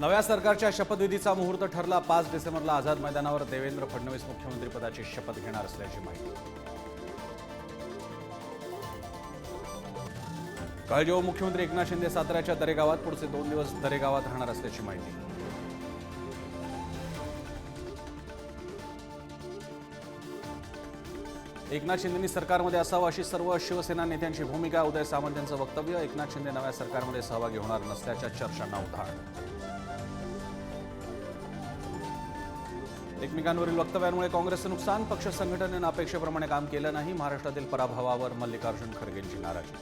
नव्या सरकारच्या शपथविधीचा मुहूर्त ठरला। 5 डिसेंबरला आझाद मैदानावर देवेंद्र फडणवीस मुख्यमंत्रीपदाची शपथ घेणार असल्याची माहिती। काळजीवाहू मुख्यमंत्री एकनाथ शिंदे साताऱ्याच्या दरेगावात पुढचे 2 दिवस दरेगावात राहणार असल्याची माहिती। एकनाथ शिंदेंनी सरकारमध्ये असावं अशी सर्व शिवसेना नेत्यांची भूमिका। उदय सामंत यांचं वक्तव्य। एकनाथ शिंदे नव्या सरकारमध्ये सहभागी होणार नसल्याच्या चर्चांना उधाण। एकमेकांवरील वक्तव्यांमुळे काँग्रेसचं नुकसान। पक्ष संघटनेनं अपेक्षेप्रमाणे काम केलं नाही। महाराष्ट्रातील पराभवावर मल्लिकार्जुन खरगेंची नाराजी।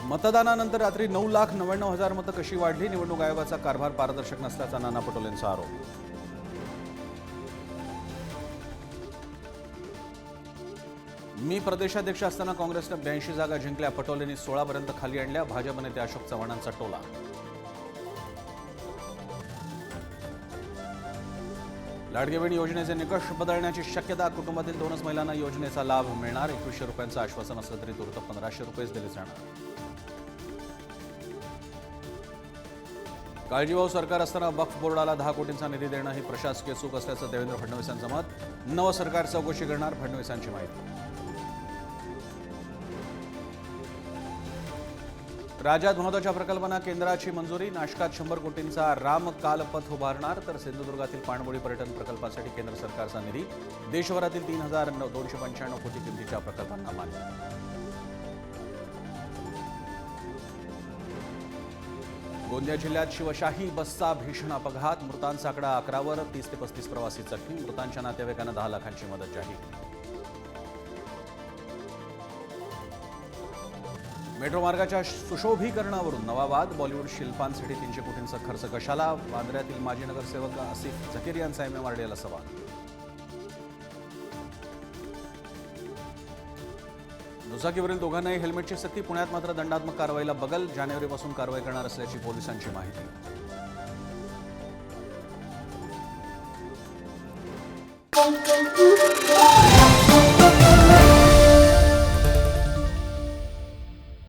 मतदानानंतर रात्री 9,99,000 मतं कशी वाढली? निवडणूक आयोगाचा कारभार पारदर्शक नसल्याचा नाना पटोलेंचा आरोप। मी प्रदेशाध्यक्ष असताना काँग्रेसने 82 जागा जिंकल्या। पटोलेंनी 16 पर्यंत खाली आणल्या। भाजप नेते अशोक चव्हाणांचा टोला। लाडकी बहीण योजनेचे निकष बदलण्याची शक्यता। कुटुंबातील 2च महिलांना योजनेचा लाभ मिळणार। 2100 रुपयांचं आश्वासन असलं तरी तूर्त 1500 रुपयेच दिले जाणार। काळजीवाहू सरकार असताना वक्फ बोर्डाला 10 कोटींचा निधी देणं ही प्रशासकीय चूक असल्याचं देवेंद्र फडणवीसांचं मत। नवं सरकार चौकशी करणार, फडणवीसांची माहिती। राज्यात महत्त्वाच्या प्रकल्पांना केंद्राची मंजुरी। नाशकात 100 कोटींचा राम कालपथ उभारणार, तर सिंधुदुर्गातील पाणबुडी पर्यटन प्रकल्पासाठी केंद्र सरकारचा निधी। देशभरातील 3,295 कोटी किमतीच्या प्रकल्पांना मान्यता। गोंदिया जिल्ह्यात शिवशाही बसचा भीषण अपघात। मृतांचा आकडा 11वर। 30 ते 35 प्रवासी जखमी। मृतांच्या नातेवाईकांना 10 लाखांची मदत जाहीर। मेट्रो मार्गाच्या सुशोभीकरणावरून नवा वाद। बॉलिवूड शिल्पांसाठी 300 कोटींचा खर्च कशाला? वांद्र्यातील माजी नगरसेवक आसिफ झकीर यांचा MMRDAला सवाल। दुचाकीवरील दोघांनाही हेल्मेटची सक्ती। पुण्यात मात्र दंडात्मक कारवाईला बगल। जानेवारीपासून कारवाई करणार असल्याची पोलिसांची माहिती।